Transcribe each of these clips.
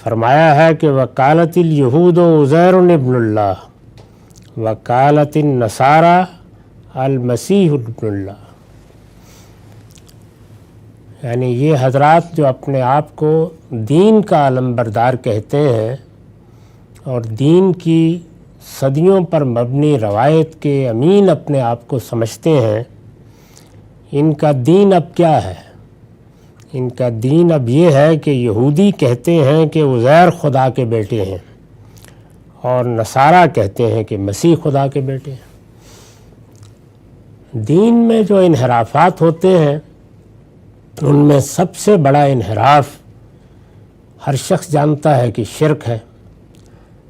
فرمایا ہے کہ وقالت الیہود عزیر ابن اللہ وقالت النصارى المسیح ابن اللہ، یعنی یہ حضرات جو اپنے آپ کو دین کا علمبردار کہتے ہیں اور دین کی صدیوں پر مبنی روایت کے امین اپنے آپ کو سمجھتے ہیں، ان کا دین اب کیا ہے؟ ان کا دین اب یہ ہے کہ یہودی کہتے ہیں کہ عزیر خدا کے بیٹے ہیں اور نصارہ کہتے ہیں کہ مسیح خدا کے بیٹے ہیں۔ دین میں جو انحرافات ہوتے ہیں ان میں سب سے بڑا انحراف ہر شخص جانتا ہے کہ شرک ہے۔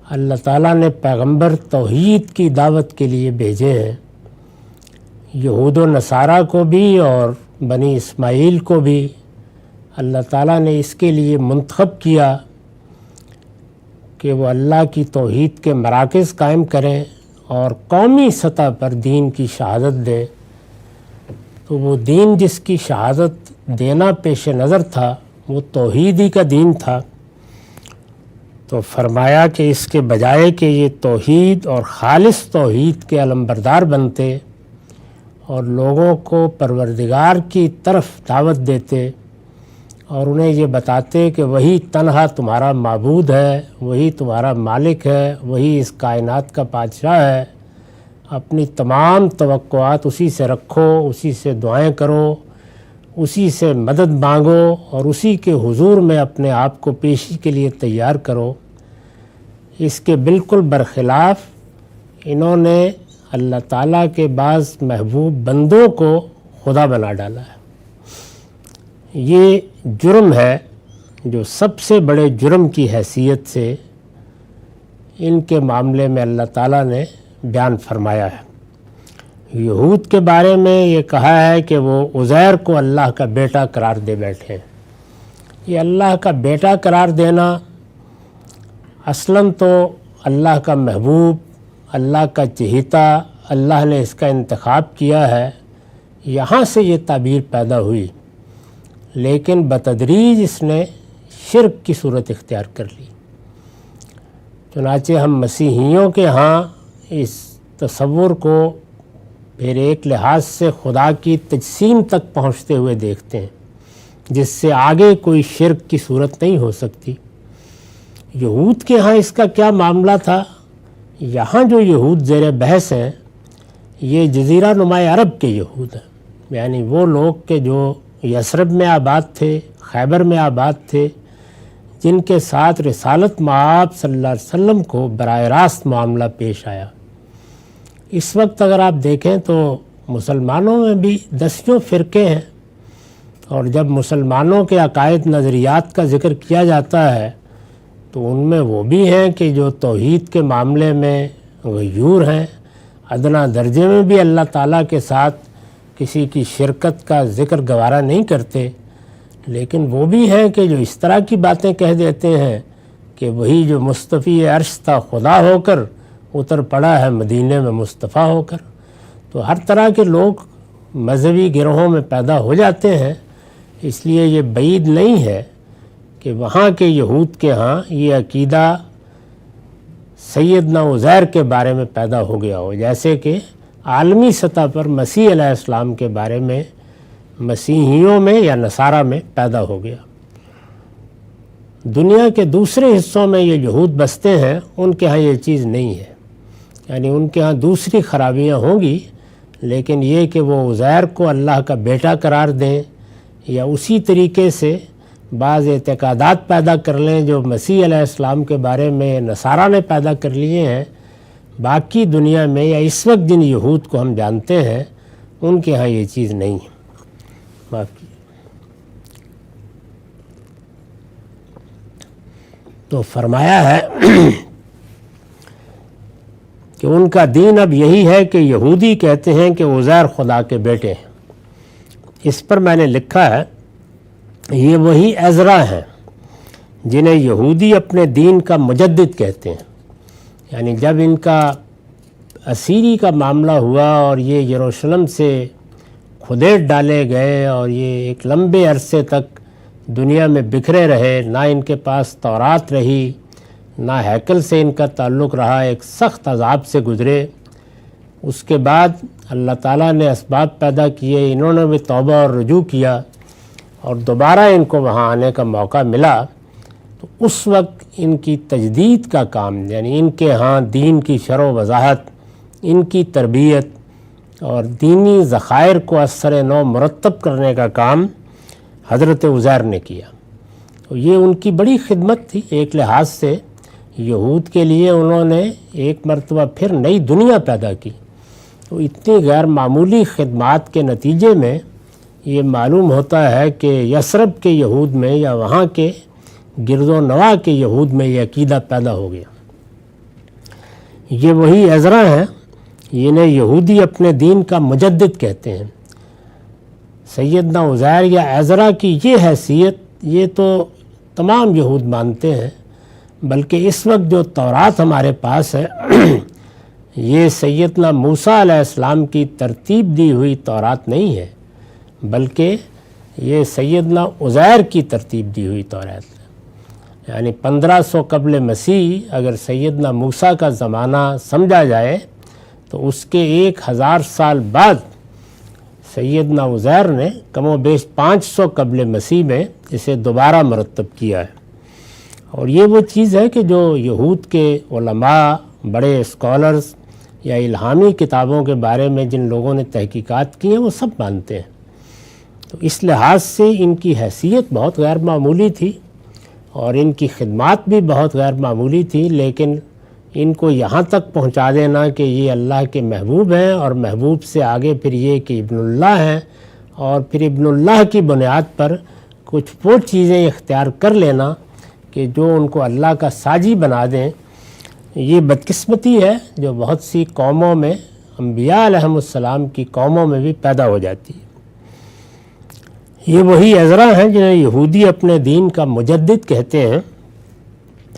اللہ تعالیٰ نے پیغمبر توحید کی دعوت کے لیے بھیجے ہیں، یہود و نصارہ کو بھی اور بنی اسماعیل کو بھی اللہ تعالیٰ نے اس کے لیے منتخب کیا کہ وہ اللہ کی توحید کے مراکز قائم کریں اور قومی سطح پر دین کی شہادت دیں۔ تو وہ دین جس کی شہادت دینا پیش نظر تھا وہ توحید ہی کا دین تھا۔ تو فرمایا کہ اس کے بجائے کہ یہ توحید اور خالص توحید کے علمبردار بنتے اور لوگوں کو پروردگار کی طرف دعوت دیتے اور انہیں یہ بتاتے کہ وہی تنہا تمہارا معبود ہے، وہی تمہارا مالک ہے، وہی اس کائنات کا بادشاہ ہے، اپنی تمام توقعات اسی سے رکھو، اسی سے دعائیں کرو، اسی سے مدد مانگو اور اسی کے حضور میں اپنے آپ کو پیشی کے لیے تیار کرو، اس کے بالکل برخلاف انہوں نے اللہ تعالیٰ کے بعض محبوب بندوں کو خدا بنا ڈالا ہے۔ یہ جرم ہے جو سب سے بڑے جرم کی حیثیت سے ان کے معاملے میں اللہ تعالیٰ نے بیان فرمایا ہے۔ یہود کے بارے میں یہ کہا ہے کہ وہ عزیر کو اللہ کا بیٹا قرار دے بیٹھے ہیں۔ یہ اللہ کا بیٹا قرار دینا اصلاً تو اللہ کا محبوب، اللہ کا چہیتا، اللہ نے اس کا انتخاب کیا ہے، یہاں سے یہ تعبیر پیدا ہوئی، لیکن بتدریج اس نے شرک کی صورت اختیار کر لی۔ چنانچہ ہم مسیحیوں کے ہاں اس تصور کو پھر ایک لحاظ سے خدا کی تجسیم تک پہنچتے ہوئے دیکھتے ہیں، جس سے آگے کوئی شرک کی صورت نہیں ہو سکتی۔ یہود کے ہاں اس کا کیا معاملہ تھا؟ یہاں جو یہود زیر بحث ہیں یہ جزیرہ نما عرب کے یہود ہیں، یعنی وہ لوگ کہ جو یثرب میں آباد تھے، خیبر میں آباد تھے، جن کے ساتھ رسالت مآب صلی اللہ علیہ وسلم کو براہ راست معاملہ پیش آیا۔ اس وقت اگر آپ دیکھیں تو مسلمانوں میں بھی دسیوں فرقے ہیں، اور جب مسلمانوں کے عقائد نظریات کا ذکر کیا جاتا ہے تو ان میں وہ بھی ہیں کہ جو توحید کے معاملے میں غیور ہیں، ادنا درجے میں بھی اللہ تعالیٰ کے ساتھ کسی کی شرکت کا ذکر گوارا نہیں کرتے، لیکن وہ بھی ہیں کہ جو اس طرح کی باتیں کہہ دیتے ہیں کہ وہی جو مصطفی عرش تھا خدا ہو کر اتر پڑا ہے مدینے میں مصطفیٰ ہو کر۔ تو ہر طرح کے لوگ مذہبی گروہوں میں پیدا ہو جاتے ہیں، اس لیے یہ بعید نہیں ہے کہ وہاں کے یہود کے ہاں یہ عقیدہ سیدنا عزیر کے بارے میں پیدا ہو گیا ہو، جیسے کہ عالمی سطح پر مسیح علیہ السلام کے بارے میں مسیحیوں میں یا نصارہ میں پیدا ہو گیا۔ دنیا کے دوسرے حصوں میں یہ یہود بستے ہیں، ان کے ہاں یہ چیز نہیں ہے، یعنی ان کے ہاں دوسری خرابیاں ہوں گی، لیکن یہ کہ وہ عزیر کو اللہ کا بیٹا قرار دیں یا اسی طریقے سے بعض اعتقادات پیدا کر لیں جو مسیح علیہ السلام کے بارے میں نصارہ نے پیدا کر لیے ہیں، باقی دنیا میں یا اس وقت جن یہود کو ہم جانتے ہیں ان کے ہاں یہ چیز نہیں ہے۔ باقی تو فرمایا ہے کہ ان کا دین اب یہی ہے کہ یہودی کہتے ہیں کہ عزیر خدا کے بیٹے ہیں۔ اس پر میں نے لکھا ہے یہ وہی عزرا ہیں جنہیں یہودی اپنے دین کا مجدد کہتے ہیں، یعنی جب ان کا اسیری کا معاملہ ہوا اور یہ یروشلم سے کھدیڑ ڈالے گئے اور یہ ایک لمبے عرصے تک دنیا میں بکھرے رہے، نہ ان کے پاس تورات رہی، نہ ہیکل سے ان کا تعلق رہا، ایک سخت عذاب سے گزرے۔ اس کے بعد اللہ تعالیٰ نے اسباب پیدا کیے، انہوں نے بھی توبہ اور رجوع کیا اور دوبارہ ان کو وہاں آنے کا موقع ملا، تو اس وقت ان کی تجدید کا کام، یعنی ان کے ہاں دین کی شرح و وضاحت، ان کی تربیت اور دینی ذخائر کو اثر نو مرتب کرنے کا کام حضرت عزیر نے کیا۔ تو یہ ان کی بڑی خدمت تھی ایک لحاظ سے۔ یہود کے لیے انہوں نے ایک مرتبہ پھر نئی دنیا پیدا کی۔ تو اتنی غیر معمولی خدمات کے نتیجے میں یہ معلوم ہوتا ہے کہ یثرب کے یہود میں یا وہاں کے گرد و نواح کے یہود میں یہ عقیدہ پیدا ہو گیا۔ یہ وہی عزرا ہیں، انہیں یہودی اپنے دین کا مجدد کہتے ہیں۔ سیدنا عزیر یا عزرا کی یہ حیثیت یہ تو تمام یہود مانتے ہیں، بلکہ اس وقت جو تورات ہمارے پاس ہے یہ سیدنا موسیٰ علیہ السلام کی ترتیب دی ہوئی تورات نہیں ہے، بلکہ یہ سیدنا عزیر کی ترتیب دی ہوئی تورات ہے۔ یعنی 1500 قبل مسیح اگر سیدنا موسیٰ کا زمانہ سمجھا جائے تو اس کے 1000 سال بعد سیدنا عزیر نے کم و بیش 500 قبل مسیح میں اسے دوبارہ مرتب کیا ہے۔ اور یہ وہ چیز ہے کہ جو یہود کے علماء، بڑے اسکالرز یا الہامی کتابوں کے بارے میں جن لوگوں نے تحقیقات کی ہیں وہ سب مانتے ہیں۔ تو اس لحاظ سے ان کی حیثیت بہت غیر معمولی تھی اور ان کی خدمات بھی بہت غیر معمولی تھی، لیکن ان کو یہاں تک پہنچا دینا کہ یہ اللہ کے محبوب ہیں، اور محبوب سے آگے پھر یہ کہ ابن اللہ ہیں، اور پھر ابن اللہ کی بنیاد پر کچھ وہ چیزیں اختیار کر لینا کہ جو ان کو اللہ کا ساجی بنا دیں، یہ بدقسمتی ہے جو بہت سی قوموں میں، انبیاء علیہم السلام کی قوموں میں بھی پیدا ہو جاتی ہے۔ یہ وہی عزرا ہیں جنہیں یہودی اپنے دین کا مجدد کہتے ہیں۔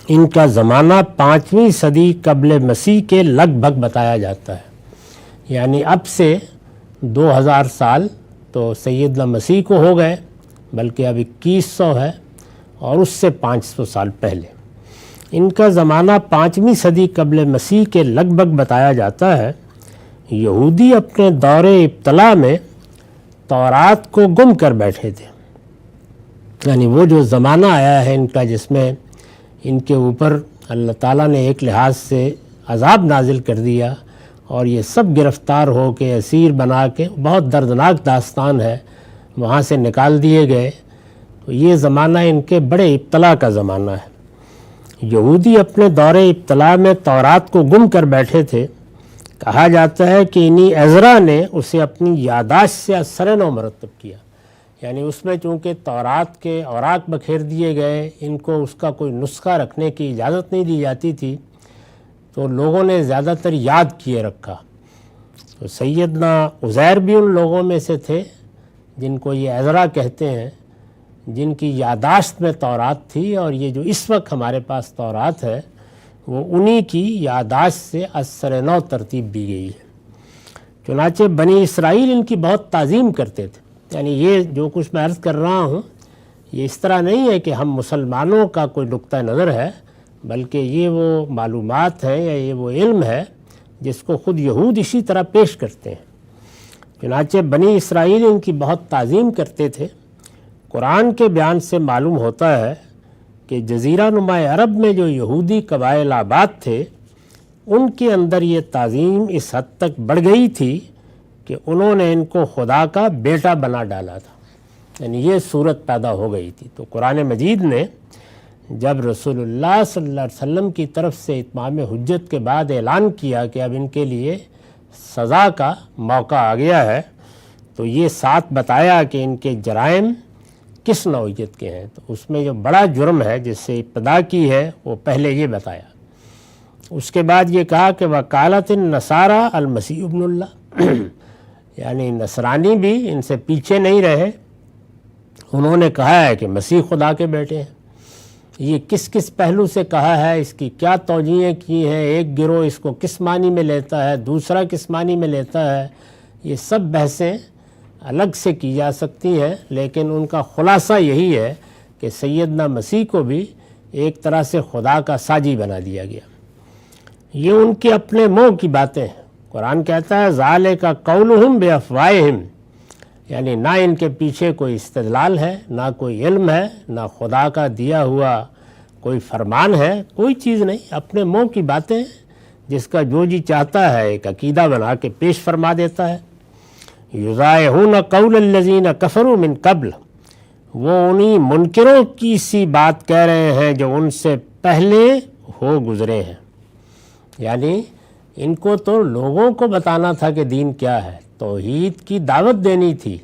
ان کا زمانہ 5ویں صدی قبل مسیح کے لگ بھگ بتایا جاتا ہے، یعنی اب سے 2000 سال تو سیدنا مسیح کو ہو گئے، بلکہ اب 2100 ہے، اور اس سے 500 سال پہلے ان کا زمانہ 5ویں صدی قبل مسیح کے لگ بھگ بتایا جاتا ہے۔ یہودی اپنے دور ابتلا میں تورات کو گم کر بیٹھے تھے، یعنی وہ جو زمانہ آیا ہے ان کا جس میں ان کے اوپر اللہ تعالیٰ نے ایک لحاظ سے عذاب نازل کر دیا اور یہ سب گرفتار ہو کے اسیر بنا کے، بہت دردناک داستان ہے، وہاں سے نکال دیے گئے۔ تو یہ زمانہ ان کے بڑے ابتلا کا زمانہ ہے۔ یہودی اپنے دور ابتلا میں تورات کو گم کر بیٹھے تھے۔ کہا جاتا ہے کہ انہی عزرا نے اسے اپنی یادداشت سے اثر نو مرتب کیا، یعنی اس میں چونکہ تورات کے اوراق بکھیر دیے گئے، ان کو اس کا کوئی نسخہ رکھنے کی اجازت نہیں دی جاتی تھی، تو لوگوں نے زیادہ تر یاد کیے رکھا۔ تو سیدنا عزیر بھی ان لوگوں میں سے تھے جن کو یہ عزرا کہتے ہیں، جن کی یادداشت میں تورات تھی، اور یہ جو اس وقت ہمارے پاس تورات ہے وہ انہی کی یادداشت سے اثر نو ترتیب دی گئی ہے۔ چنانچہ بنی اسرائیل ان کی بہت تعظیم کرتے تھے، یعنی یہ جو کچھ میں عرض کر رہا ہوں یہ اس طرح نہیں ہے کہ ہم مسلمانوں کا کوئی نقطہ نظر ہے، بلکہ یہ وہ معلومات ہے یا یہ وہ علم ہے جس کو خود یہود اسی طرح پیش کرتے ہیں۔ چنانچہ بنی اسرائیل ان کی بہت تعظیم کرتے تھے۔ قرآن کے بیان سے معلوم ہوتا ہے کہ جزیرہ نما عرب میں جو یہودی قبائل آباد تھے ان کے اندر یہ تعظیم اس حد تک بڑھ گئی تھی کہ انہوں نے ان کو خدا کا بیٹا بنا ڈالا تھا، یعنی یہ صورت پیدا ہو گئی تھی۔ تو قرآن مجید نے جب رسول اللہ صلی اللہ علیہ وسلم کی طرف سے اتمام حجت کے بعد اعلان کیا کہ اب ان کے لیے سزا کا موقع آ گیا ہے، تو یہ ساتھ بتایا کہ ان کے جرائم کس نوعیت کے ہیں۔ تو اس میں جو بڑا جرم ہے جس سے ابتدا کی ہے وہ پہلے یہ بتایا۔ اس کے بعد یہ کہا کہ وقالت النصارى المسیح ابن اللہ، یعنی نصرانی بھی ان سے پیچھے نہیں رہے، انہوں نے کہا ہے کہ مسیح خدا کے بیٹے ہیں۔ یہ کس کس پہلو سے کہا ہے، اس کی کیا توجیہیں کی ہیں، ایک گروہ اس کو کس معنی میں لیتا ہے، دوسرا کس معنی میں لیتا ہے، یہ سب بحثیں الگ سے کی جا سکتی ہیں، لیکن ان کا خلاصہ یہی ہے کہ سیدنا مسیح کو بھی ایک طرح سے خدا کا ساجی بنا دیا گیا۔ یہ ان کے اپنے منہ کی باتیں ہیں۔ قرآن کہتا ہے ذالک قولہم بافواہہم، یعنی نہ ان کے پیچھے کوئی استدلال ہے، نہ کوئی علم ہے، نہ خدا کا دیا ہوا کوئی فرمان ہے، کوئی چیز نہیں، اپنے منہ کی باتیں ہیں، جس کا جو جی چاہتا ہے ایک عقیدہ بنا کے پیش فرما دیتا ہے۔ یضاہون قول الذین کفروا من قبل، وہ انہی منکروں کی سی بات کہہ رہے ہیں جو ان سے پہلے ہو گزرے ہیں۔ یعنی ان کو تو لوگوں کو بتانا تھا کہ دین کیا ہے، توحید کی دعوت دینی تھی،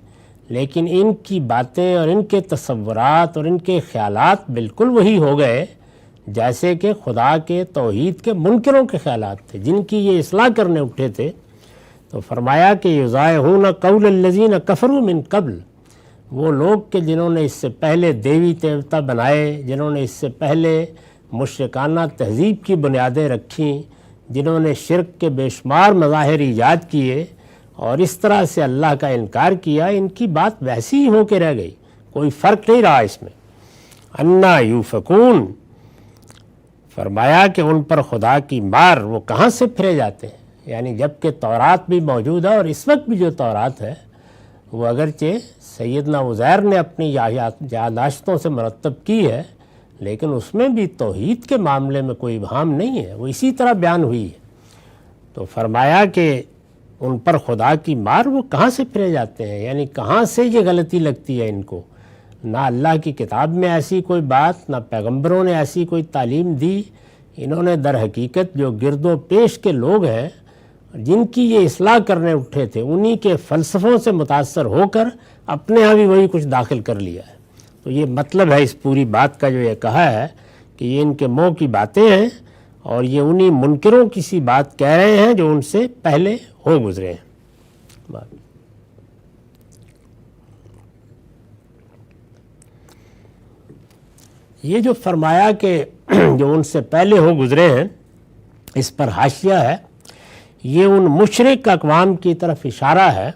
لیکن ان کی باتیں اور ان کے تصورات اور ان کے خیالات بالکل وہی ہو گئے جیسے کہ خدا کے توحید کے منکروں کے خیالات تھے، جن کی یہ اصلاح کرنے اٹھے تھے۔ تو فرمایا کہ یضاہون قول الذین کفروا من قبل، وہ لوگ کہ جنہوں نے اس سے پہلے دیوی دیوتا بنائے، جنہوں نے اس سے پہلے مشرکانہ تہذیب کی بنیادیں رکھیں، جنہوں نے شرک کے بے شمار مظاہر ایجاد کیے اور اس طرح سے اللہ کا انکار کیا، ان کی بات ویسی ہی ہو کے رہ گئی، کوئی فرق نہیں رہا اس میں۔ انا یوفکون، فرمایا کہ ان پر خدا کی مار وہ کہاں سے پھرے جاتے ہیں، یعنی جب کہ تورات بھی موجود ہے، اور اس وقت بھی جو تورات ہے وہ اگرچہ سیدنا عزیر نے اپنی یادداشتوں سے مرتب کی ہے، لیکن اس میں بھی توحید کے معاملے میں کوئی ابہام نہیں ہے، وہ اسی طرح بیان ہوئی ہے۔ تو فرمایا کہ ان پر خدا کی مار وہ کہاں سے پھرے جاتے ہیں، یعنی کہاں سے یہ غلطی لگتی ہے ان کو۔ نہ اللہ کی کتاب میں ایسی کوئی بات، نہ پیغمبروں نے ایسی کوئی تعلیم دی۔ انہوں نے در حقیقت جو گرد و پیش کے لوگ ہیں جن کی یہ اصلاح کرنے اٹھے تھے، انہی کے فلسفوں سے متاثر ہو کر اپنے ہاں بھی وہی کچھ داخل کر لیا ہے۔ تو یہ مطلب ہے اس پوری بات کا جو یہ کہا ہے کہ یہ ان کے منہ کی باتیں ہیں اور یہ انہی منکروں کی سی بات کہہ رہے ہیں جو ان سے پہلے ہو گزرے ہیں۔ یہ جو فرمایا کہ جو ان سے پہلے ہو گزرے ہیں، اس پر حاشیہ ہے، یہ ان مشرک اقوام کی طرف اشارہ ہے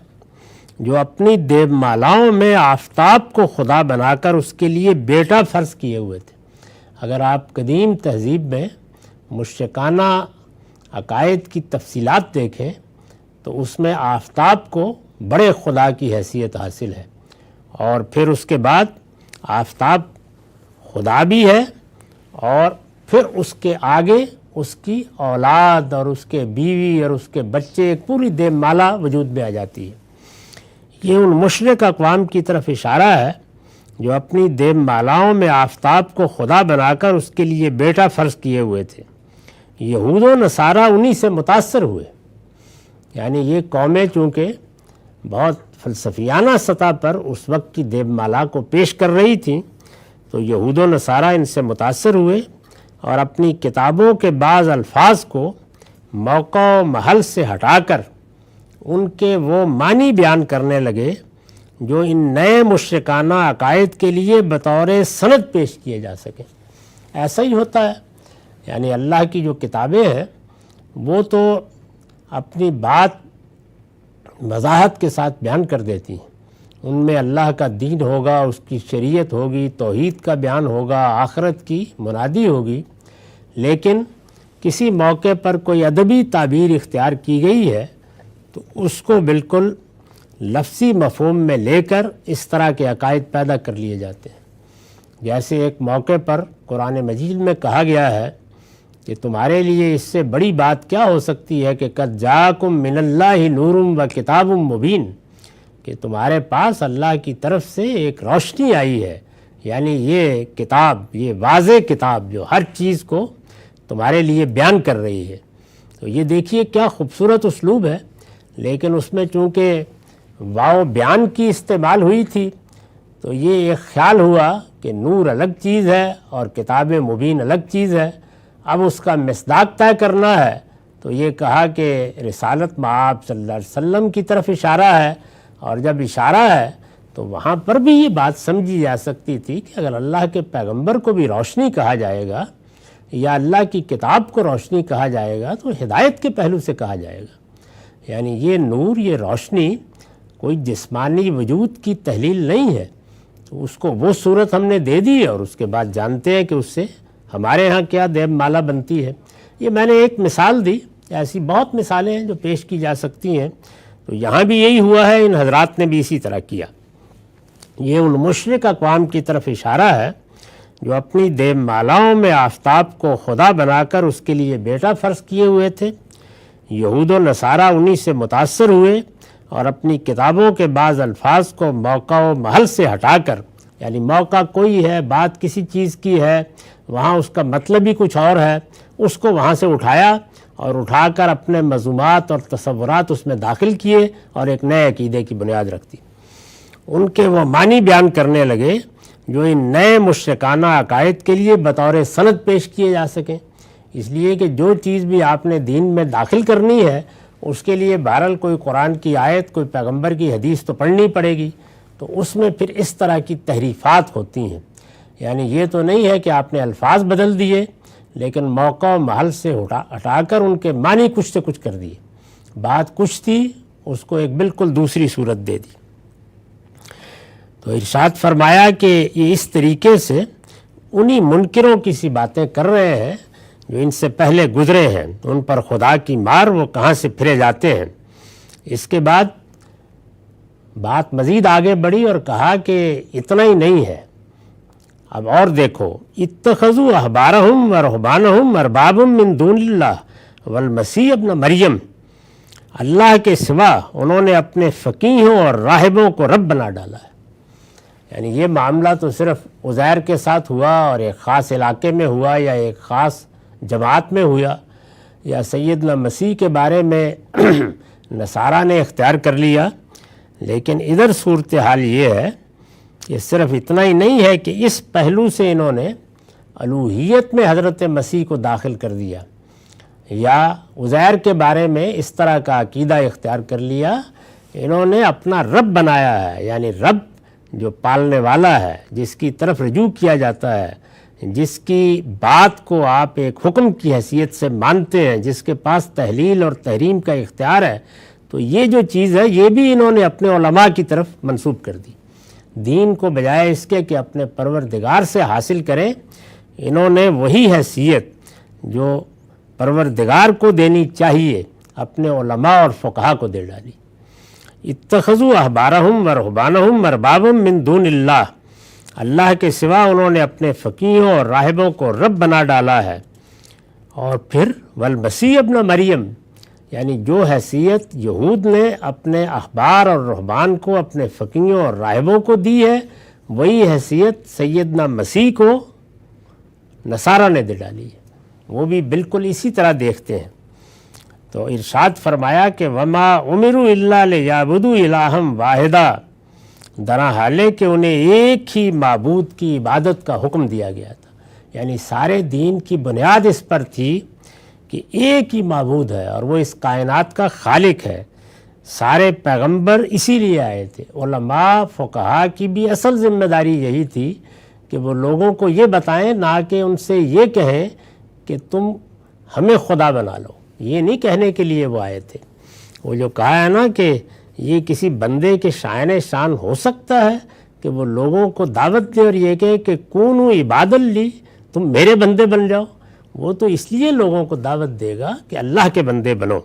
جو اپنی دیو مالاؤں میں آفتاب کو خدا بنا کر اس کے لیے بیٹا فرض کیے ہوئے تھے۔ اگر آپ قدیم تہذیب میں مشرکانہ عقائد کی تفصیلات دیکھیں تو اس میں آفتاب کو بڑے خدا کی حیثیت حاصل ہے، اور پھر اس کے بعد آفتاب خدا بھی ہے، اور پھر اس کے آگے اس کی اولاد اور اس کے بیوی اور اس کے بچے، ایک پوری دیو مالا وجود میں آ جاتی ہے۔ یہ ان مشرک اقوام کی طرف اشارہ ہے جو اپنی دیو مالاؤں میں آفتاب کو خدا بنا کر اس کے لیے بیٹا فرض کیے ہوئے تھے۔ یہود و نصارہ انہی سے متاثر ہوئے، یعنی یہ قومیں چونکہ بہت فلسفیانہ سطح پر اس وقت کی دیو مالا کو پیش کر رہی تھیں، تو یہود و نصارہ ان سے متاثر ہوئے اور اپنی کتابوں کے بعض الفاظ کو موقع و محل سے ہٹا کر ان کے وہ معنی بیان کرنے لگے جو ان نئے مشرکانہ عقائد کے لیے بطور سند پیش کیے جا سکیں۔ ایسا ہی ہوتا ہے، یعنی اللہ کی جو کتابیں ہیں وہ تو اپنی بات وضاحت کے ساتھ بیان کر دیتی ہیں، ان میں اللہ کا دین ہوگا، اس کی شریعت ہوگی، توحید کا بیان ہوگا، آخرت کی منادی ہوگی، لیکن کسی موقع پر کوئی ادبی تعبیر اختیار کی گئی ہے تو اس کو بالکل لفظی مفہوم میں لے کر اس طرح کے عقائد پیدا کر لیے جاتے ہیں۔ جیسے ایک موقع پر قرآن مجید میں کہا گیا ہے کہ تمہارے لیے اس سے بڑی بات کیا ہو سکتی ہے کہ قد جاءکم من اللہ نور و کتاب مبین، کہ تمہارے پاس اللہ کی طرف سے ایک روشنی آئی ہے، یعنی یہ کتاب، یہ واضح کتاب جو ہر چیز کو تمہارے لیے بیان کر رہی ہے۔ تو یہ دیکھیے کیا خوبصورت اسلوب ہے، لیکن اس میں چونکہ واو بیان کی استعمال ہوئی تھی تو یہ ایک خیال ہوا کہ نور الگ چیز ہے اور کتاب مبین الگ چیز ہے۔ اب اس کا مصداق طے کرنا ہے تو یہ کہا کہ رسالت مآب صلی اللہ علیہ وسلم کی طرف اشارہ ہے، اور جب اشارہ ہے تو وہاں پر بھی یہ بات سمجھی جا سکتی تھی کہ اگر اللہ کے پیغمبر کو بھی روشنی کہا جائے گا یا اللہ کی کتاب کو روشنی کہا جائے گا تو ہدایت کے پہلو سے کہا جائے گا۔ یعنی یہ نور، یہ روشنی کوئی جسمانی وجود کی تحلیل نہیں ہے، تو اس کو وہ صورت ہم نے دے دی اور اس کے بعد جانتے ہیں کہ اس سے ہمارے ہاں کیا دیب مالا بنتی ہے۔ یہ میں نے ایک مثال دی، ایسی بہت مثالیں ہیں جو پیش کی جا سکتی ہیں۔ تو یہاں بھی یہی ہوا ہے، ان حضرات نے بھی اسی طرح کیا۔ یہ ان مشرک اقوام کی طرف اشارہ ہے جو اپنی دیب مالاؤں میں آفتاب کو خدا بنا کر اس کے لیے بیٹا فرض کیے ہوئے تھے۔ یہود و نصارہ انہی سے متاثر ہوئے اور اپنی کتابوں کے بعض الفاظ کو موقع و محل سے ہٹا کر، یعنی موقع کوئی ہے، بات کسی چیز کی ہے، وہاں اس کا مطلب ہی کچھ اور ہے، اس کو وہاں سے اٹھایا اور اٹھا کر اپنے مضمومات اور تصورات اس میں داخل کیے اور ایک نئے عقیدے کی بنیاد رکھ دی۔ ان کے وہ معنی بیان کرنے لگے جو ان نئے مشرکانہ عقائد کے لیے بطور سند پیش کیے جا سکیں۔ اس لیے کہ جو چیز بھی آپ نے دین میں داخل کرنی ہے اس کے لیے بہرحال کوئی قرآن کی آیت، کوئی پیغمبر کی حدیث تو پڑھنی پڑے گی، تو اس میں پھر اس طرح کی تحریفات ہوتی ہیں۔ یعنی یہ تو نہیں ہے کہ آپ نے الفاظ بدل دیے لیکن موقع و محل سے ہٹا کر ان کے معنی کچھ سے کچھ کر دیے، بات کچھ تھی اس کو ایک بالکل دوسری صورت دے دی۔ تو ارشاد فرمایا کہ یہ اس طریقے سے انہی منکروں کی سی باتیں کر رہے ہیں جو ان سے پہلے گزرے ہیں، ان پر خدا کی مار وہ کہاں سے پھرے جاتے ہیں۔ اس کے بعد بات مزید آگے بڑھی اور کہا کہ اتنا ہی نہیں ہے، اب اور دیکھو، اتخذوا احبارہم ورہبانہم اربابا من دون اللہ والمسیح ابن مریم، اللہ کے سوا انہوں نے اپنے فقیہوں اور راہبوں کو رب بنا ڈالا ہے۔ یعنی یہ معاملہ تو صرف عزیر کے ساتھ ہوا اور ایک خاص علاقے میں ہوا یا ایک خاص جماعت میں ہوا، یا سیدنا مسیح کے بارے میں نصارہ نے اختیار کر لیا، لیکن ادھر صورتحال یہ ہے کہ صرف اتنا ہی نہیں ہے کہ اس پہلو سے انہوں نے الوہیت میں حضرت مسیح کو داخل کر دیا یا عزیر کے بارے میں اس طرح کا عقیدہ اختیار کر لیا، انہوں نے اپنا رب بنایا ہے، یعنی رب جو پالنے والا ہے، جس کی طرف رجوع کیا جاتا ہے، جس کی بات کو آپ ایک حکم کی حیثیت سے مانتے ہیں، جس کے پاس تحلیل اور تحریم کا اختیار ہے، تو یہ جو چیز ہے یہ بھی انہوں نے اپنے علماء کی طرف منسوب کر دی۔ دین کو بجائے اس کے کہ اپنے پروردگار سے حاصل کریں، انہوں نے وہی حیثیت جو پروردگار کو دینی چاہیے اپنے علماء اور فقہاء کو دے ڈالی۔ اتخذوا احبارہم ورہبانہم اربابا من دون اللہ، اللہ کے سوا انہوں نے اپنے فقیہوں اور راہبوں کو رب بنا ڈالا ہے۔ اور پھر والمسیح ابن مریم، یعنی جو حیثیت یہود نے اپنے احبار اور رہبان کو، اپنے فقیہوں اور راہبوں کو دی ہے، وہی حیثیت سیدنا مسیح کو نصارہ نے دے ڈالی ہے۔ وہ بھی بالکل اسی طرح دیکھتے ہیں۔ تو ارشاد فرمایا کہ وما امروا الا لیعبدوا الہا واحدا، درا حالے کہ انہیں ایک ہی معبود کی عبادت کا حکم دیا گیا تھا۔ یعنی سارے دین کی بنیاد اس پر تھی کہ ایک ہی معبود ہے اور وہ اس کائنات کا خالق ہے۔ سارے پیغمبر اسی لیے آئے تھے۔ علماء فقہاء کی بھی اصل ذمہ داری یہی تھی کہ وہ لوگوں کو یہ بتائیں، نہ کہ ان سے یہ کہیں کہ تم ہمیں خدا بنا لو۔ یہ نہیں کہنے کے لیے وہ آئے تھے۔ وہ جو کہا ہے نا کہ یہ کسی بندے کے شائن شان ہو سکتا ہے کہ وہ لوگوں کو دعوت دے اور یہ کہے کہ کونوا عباد لی، تم میرے بندے بن جاؤ۔ وہ تو اس لیے لوگوں کو دعوت دے گا کہ اللہ کے بندے بنو۔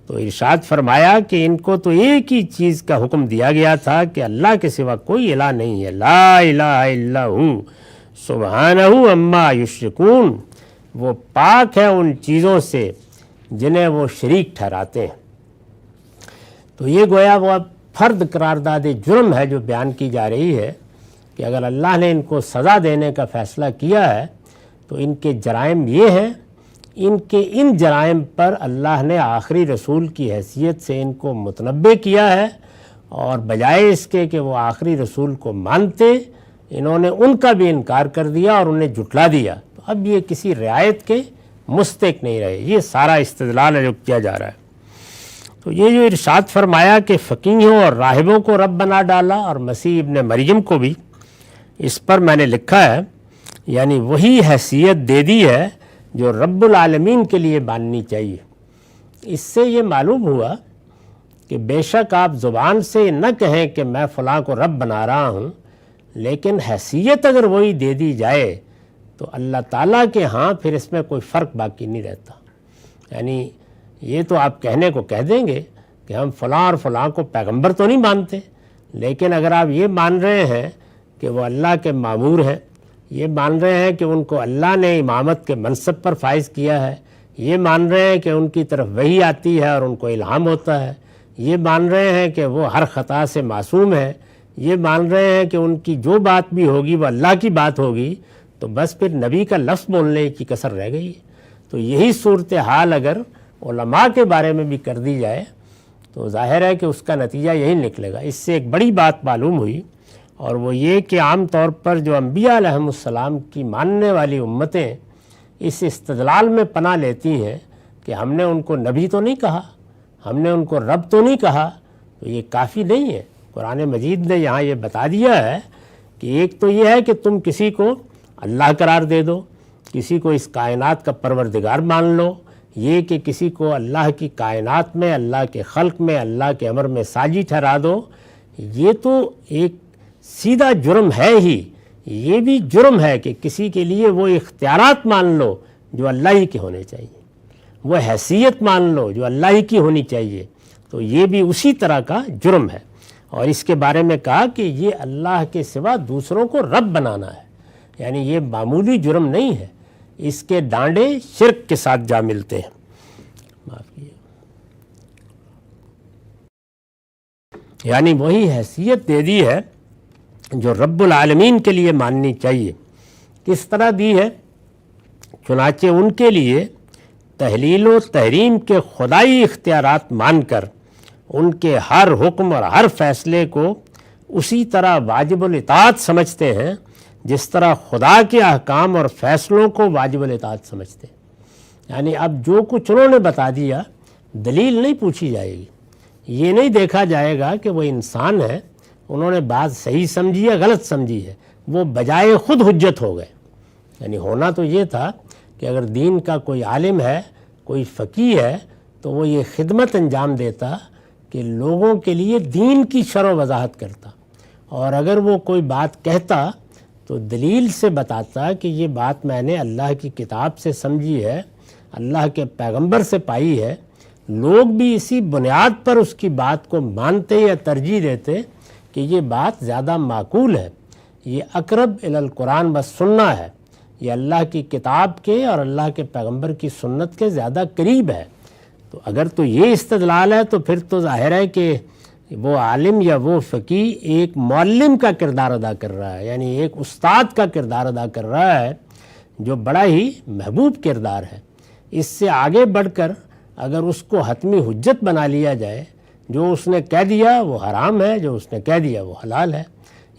تو ارشاد فرمایا کہ ان کو تو ایک ہی چیز کا حکم دیا گیا تھا کہ اللہ کے سوا کوئی الہ نہیں ہے، لا الہ الا ہو سبحانہ عما یشرکون، وہ پاک ہے ان چیزوں سے جنہیں وہ شریک ٹھہراتے ہیں۔ تو یہ گویا وہ اب فرد قرارداد جرم ہے جو بیان کی جا رہی ہے کہ اگر اللہ نے ان کو سزا دینے کا فیصلہ کیا ہے تو ان کے جرائم یہ ہیں، ان جرائم پر اللہ نے آخری رسول کی حیثیت سے ان کو متنبع کیا ہے، اور بجائے اس کے کہ وہ آخری رسول کو مانتے، انہوں نے ان کا بھی انکار کر دیا اور انہیں جھٹلا دیا۔ تو اب یہ کسی رعایت کے مستحق نہیں رہے۔ یہ سارا استدلال ہے جو کیا جا رہا ہے۔ تو یہ جو ارشاد فرمایا کہ فقیہوں اور راہبوں کو رب بنا ڈالا اور مسیح ابن مریم کو بھی، اس پر میں نے لکھا ہے یعنی وہی حیثیت دے دی ہے جو رب العالمین کے لیے ماننی چاہیے۔ اس سے یہ معلوم ہوا کہ بے شک آپ زبان سے نہ کہیں کہ میں فلاں کو رب بنا رہا ہوں، لیکن حیثیت اگر وہی دے دی جائے تو اللہ تعالیٰ کے ہاں پھر اس میں کوئی فرق باقی نہیں رہتا۔ یعنی یہ تو آپ کہنے کو کہہ دیں گے کہ ہم فلاں اور فلاں کو پیغمبر تو نہیں مانتے، لیکن اگر آپ یہ مان رہے ہیں کہ وہ اللہ کے مامور ہیں، یہ مان رہے ہیں کہ ان کو اللہ نے امامت کے منصب پر فائز کیا ہے، یہ مان رہے ہیں کہ ان کی طرف وحی آتی ہے اور ان کو الہام ہوتا ہے، یہ مان رہے ہیں کہ وہ ہر خطا سے معصوم ہے، یہ مان رہے ہیں کہ ان کی جو بات بھی ہوگی وہ اللہ کی بات ہوگی، تو بس پھر نبی کا لفظ بولنے کی کسر رہ گئی ہے۔ تو یہی صورتحال اگر علماء کے بارے میں بھی کر دی جائے تو ظاہر ہے کہ اس کا نتیجہ یہی نکلے گا۔ اس سے ایک بڑی بات معلوم ہوئی، اور وہ یہ کہ عام طور پر جو انبیاء علیہم السلام کی ماننے والی امتیں اس استدلال میں پناہ لیتی ہیں کہ ہم نے ان کو نبی تو نہیں کہا، ہم نے ان کو رب تو نہیں کہا، تو یہ کافی نہیں ہے۔ قرآن مجید نے یہاں یہ بتا دیا ہے کہ ایک تو یہ ہے کہ تم کسی کو اللہ قرار دے دو، کسی کو اس کائنات کا پروردگار مان لو، یہ کہ کسی کو اللہ کی کائنات میں، اللہ کے خلق میں، اللہ کے امر میں ساجی ٹھہرا دو، یہ تو ایک سیدھا جرم ہے ہی۔ یہ بھی جرم ہے کہ کسی کے لیے وہ اختیارات مان لو جو اللہ ہی کے ہونے چاہیے، وہ حیثیت مان لو جو اللہ ہی کی ہونی چاہیے، تو یہ بھی اسی طرح کا جرم ہے۔ اور اس کے بارے میں کہا کہ یہ اللہ کے سوا دوسروں کو رب بنانا ہے، یعنی یہ معمولی جرم نہیں ہے، اس کے ڈانڈے شرک کے ساتھ جا ملتے ہیں۔ معاف کیجیے، یعنی وہی حیثیت دے دی ہے جو رب العالمین کے لیے ماننی چاہیے۔ کس طرح دی ہے؟ چنانچہ ان کے لیے تحلیل و تحریم کے خدائی اختیارات مان کر ان کے ہر حکم اور ہر فیصلے کو اسی طرح واجب الاطاعت سمجھتے ہیں جس طرح خدا کے احکام اور فیصلوں کو واجب الاطاعت سمجھتے ہیں۔ یعنی اب جو کچھ انہوں نے بتا دیا، دلیل نہیں پوچھی جائے گی، یہ نہیں دیکھا جائے گا کہ وہ انسان ہے، انہوں نے بات صحیح سمجھی ہے غلط سمجھی ہے، وہ بجائے خود حجت ہو گئے۔ یعنی ہونا تو یہ تھا کہ اگر دین کا کوئی عالم ہے، کوئی فقیہ ہے، تو وہ یہ خدمت انجام دیتا کہ لوگوں کے لیے دین کی شرح و وضاحت کرتا، اور اگر وہ کوئی بات کہتا تو دلیل سے بتاتا کہ یہ بات میں نے اللہ کی کتاب سے سمجھی ہے، اللہ کے پیغمبر سے پائی ہے۔ لوگ بھی اسی بنیاد پر اس کی بات کو مانتے یا ترجیح دیتے کہ یہ بات زیادہ معقول ہے، یہ اقرب الی القرآن و سنہ ہے، یہ اللہ کی کتاب کے اور اللہ کے پیغمبر کی سنت کے زیادہ قریب ہے۔ تو اگر تو یہ استدلال ہے تو پھر تو ظاہر ہے کہ وہ عالم یا وہ فقیہ ایک معلم کا کردار ادا کر رہا ہے، یعنی ایک استاد کا کردار ادا کر رہا ہے، جو بڑا ہی محبوب کردار ہے۔ اس سے آگے بڑھ کر اگر اس کو حتمی حجت بنا لیا جائے، جو اس نے کہہ دیا وہ حرام ہے، جو اس نے کہہ دیا وہ حلال ہے،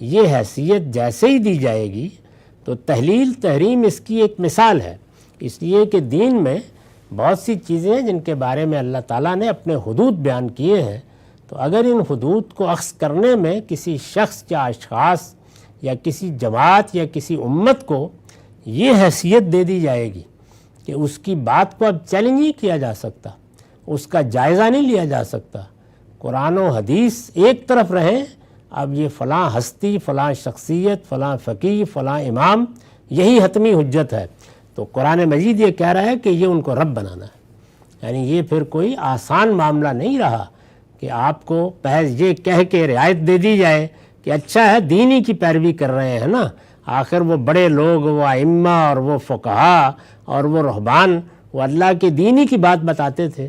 یہ حیثیت جیسے ہی دی جائے گی تو تحلیل تحریم اس کی ایک مثال ہے۔ اس لیے کہ دین میں بہت سی چیزیں ہیں جن کے بارے میں اللہ تعالیٰ نے اپنے حدود بیان کیے ہیں، تو اگر ان حدود کو اخذ کرنے میں کسی شخص یا اشخاص یا کسی جماعت یا کسی امت کو یہ حیثیت دے دی جائے گی کہ اس کی بات کو اب چیلنج نہیں کیا جا سکتا، اس کا جائزہ نہیں لیا جا سکتا، قرآن و حدیث ایک طرف رہیں، اب یہ فلاں ہستی، فلاں شخصیت، فلاں فقیہ، فلاں امام یہی حتمی حجت ہے، تو قرآن مجید یہ کہہ رہا ہے کہ یہ ان کو رب بنانا ہے۔ یعنی یہ پھر کوئی آسان معاملہ نہیں رہا کہ آپ کو پہلے یہ کہہ کے رعایت دے دی جائے کہ اچھا ہے دین ہی کی پیروی کر رہے ہیں نا، آخر وہ بڑے لوگ، وہ ائمہ اور وہ فقہا اور وہ رہبان وہ اللہ کے دین ہی کی بات بتاتے تھے۔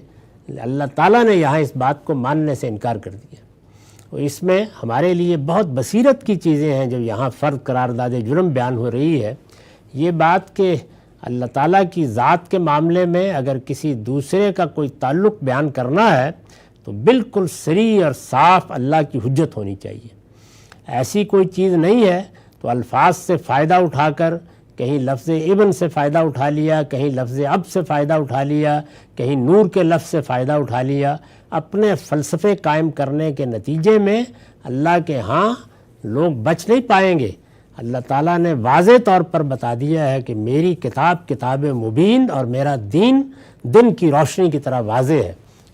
اللہ تعالیٰ نے یہاں اس بات کو ماننے سے انکار کر دیا۔ تو اس میں ہمارے لیے بہت بصیرت کی چیزیں ہیں جو یہاں فرد قرار داد جرم بیان ہو رہی ہے۔ یہ بات کہ اللہ تعالیٰ کی ذات کے معاملے میں اگر کسی دوسرے کا کوئی تعلق بیان کرنا ہے تو بالکل صریح اور صاف اللہ کی حجت ہونی چاہیے۔ ایسی کوئی چیز نہیں ہے تو الفاظ سے فائدہ اٹھا کر کہیں لفظ ابن سے فائدہ اٹھا لیا، کہیں لفظ اب سے فائدہ اٹھا لیا، کہیں نور کے لفظ سے فائدہ اٹھا لیا، اپنے فلسفے قائم کرنے کے نتیجے میں اللہ کے ہاں لوگ بچ نہیں پائیں گے۔ اللہ تعالیٰ نے واضح طور پر بتا دیا ہے کہ میری کتاب کتاب مبین اور میرا دین دن کی روشنی کی طرح واضح ہے،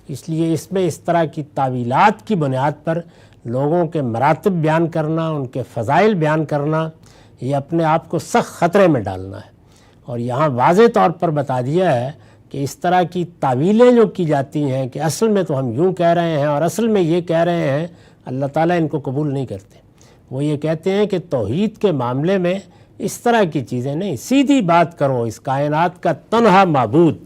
اس لیے اس میں اس طرح کی تعویلات کی بنیاد پر لوگوں کے مراتب بیان کرنا، ان کے فضائل بیان کرنا، یہ اپنے آپ کو سخت خطرے میں ڈالنا ہے۔ اور یہاں واضح طور پر بتا دیا ہے کہ اس طرح کی تعویلیں جو کی جاتی ہیں کہ اصل میں تو ہم یوں کہہ رہے ہیں اور اصل میں یہ کہہ رہے ہیں، اللہ تعالیٰ ان کو قبول نہیں کرتے۔ وہ یہ کہتے ہیں کہ توحید کے معاملے میں اس طرح کی چیزیں نہیں، سیدھی بات کرو، اس کائنات کا تنہا معبود،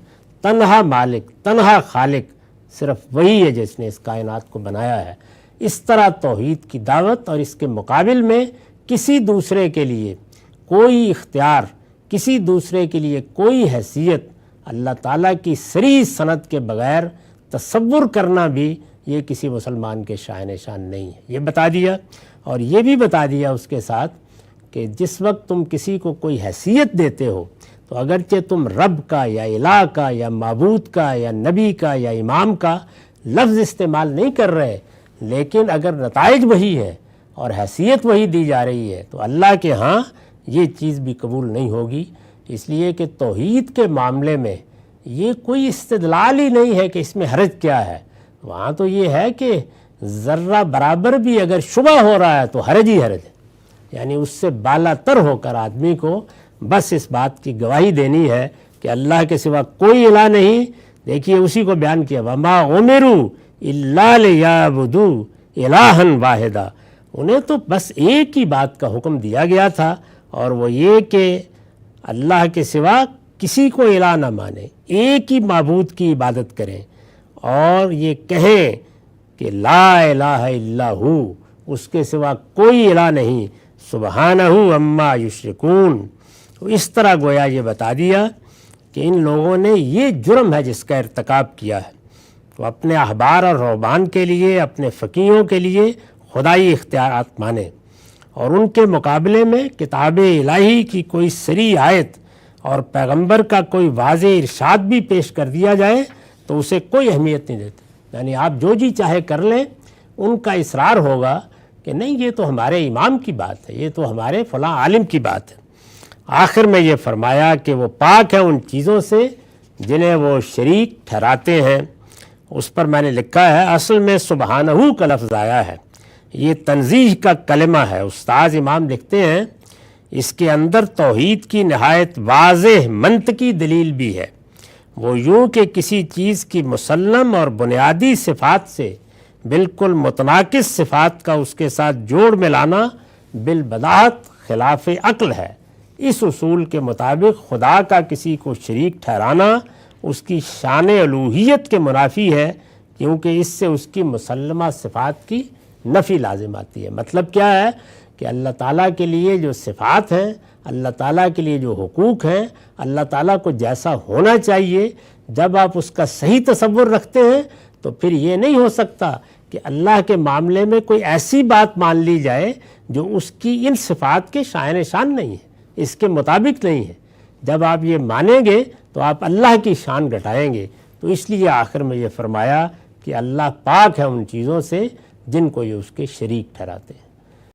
تنہا مالک، تنہا خالق صرف وہی ہے جس نے اس کائنات کو بنایا ہے۔ اس طرح توحید کی دعوت اور اس کے مقابل میں کسی دوسرے کے لیے کوئی اختیار، کسی دوسرے کے لیے کوئی حیثیت اللہ تعالیٰ کی صریح سند کے بغیر تصور کرنا بھی یہ کسی مسلمان کے شائن شان نہیں ہے، یہ بتا دیا۔ اور یہ بھی بتا دیا اس کے ساتھ کہ جس وقت تم کسی کو کوئی حیثیت دیتے ہو تو اگرچہ تم رب کا یا الہ کا یا معبود کا یا نبی کا یا امام کا لفظ استعمال نہیں کر رہے، لیکن اگر نتائج وہی ہے اور حیثیت وہی دی جا رہی ہے تو اللہ کے ہاں یہ چیز بھی قبول نہیں ہوگی۔ اس لیے کہ توحید کے معاملے میں یہ کوئی استدلال ہی نہیں ہے کہ اس میں حرج کیا ہے، وہاں تو یہ ہے کہ ذرہ برابر بھی اگر شبہ ہو رہا ہے تو حرج ہی حرج ہے، یعنی اس سے بالا تر ہو کر آدمی کو بس اس بات کی گواہی دینی ہے کہ اللہ کے سوا کوئی الہ نہیں۔ دیکھیے اسی کو بیان کیا، وَمَا أُمِرُوا إِلَّا لِيَعْبُدُوا إِلَٰهًا وَاحِدًا، انہیں تو بس ایک ہی بات کا حکم دیا گیا تھا، اور وہ یہ کہ اللہ کے سوا کسی کو الہ نہ مانیں، ایک ہی معبود کی عبادت کریں، اور یہ کہیں کہ لا الہ الا ہو، اس کے سوا کوئی الہ نہیں، سبحانہ عما یشرکون۔ اس طرح گویا یہ بتا دیا کہ ان لوگوں نے یہ جرم ہے جس کا ارتکاب کیا ہے، وہ اپنے احبار اور رہبان کے لیے، اپنے فقیہوں کے لیے خدائی اختیارات مانیں، اور ان کے مقابلے میں کتاب الہی کی کوئی صریح آیت اور پیغمبر کا کوئی واضح ارشاد بھی پیش کر دیا جائے تو اسے کوئی اہمیت نہیں دیتے، یعنی آپ جو جی چاہے کر لیں، ان کا اصرار ہوگا کہ نہیں یہ تو ہمارے امام کی بات ہے، یہ تو ہمارے فلاں عالم کی بات ہے۔ آخر میں یہ فرمایا کہ وہ پاک ہے ان چیزوں سے جنہیں وہ شریک ٹھہراتے ہیں۔ اس پر میں نے لکھا ہے، اصل میں سبحانہ کا لفظ آیا ہے، یہ تنزیہ کا کلمہ ہے۔ استاذ امام لکھتے ہیں اس کے اندر توحید کی نہایت واضح منطقی دلیل بھی ہے، وہ یوں کہ کسی چیز کی مسلم اور بنیادی صفات سے بالکل متناقض صفات کا اس کے ساتھ جوڑ ملانا بالبداہت خلاف عقل ہے۔ اس اصول کے مطابق خدا کا کسی کو شریک ٹھہرانا اس کی شان الوہیت کے منافی ہے، کیونکہ اس سے اس کی مسلمہ صفات کی نفی لازم آتی ہے۔ مطلب کیا ہے کہ اللہ تعالیٰ کے لیے جو صفات ہیں، اللہ تعالیٰ کے لیے جو حقوق ہیں، اللہ تعالیٰ کو جیسا ہونا چاہیے، جب آپ اس کا صحیح تصور رکھتے ہیں تو پھر یہ نہیں ہو سکتا کہ اللہ کے معاملے میں کوئی ایسی بات مان لی جائے جو اس کی ان صفات کے شائن شان نہیں ہے، اس کے مطابق نہیں ہے۔ جب آپ یہ مانیں گے تو آپ اللہ کی شان گھٹائیں گے۔ تو اس لیے آخر میں یہ فرمایا کہ اللہ پاک ہے ان چیزوں سے جن کو یہ اس کے شریک ٹھہراتے ہیں۔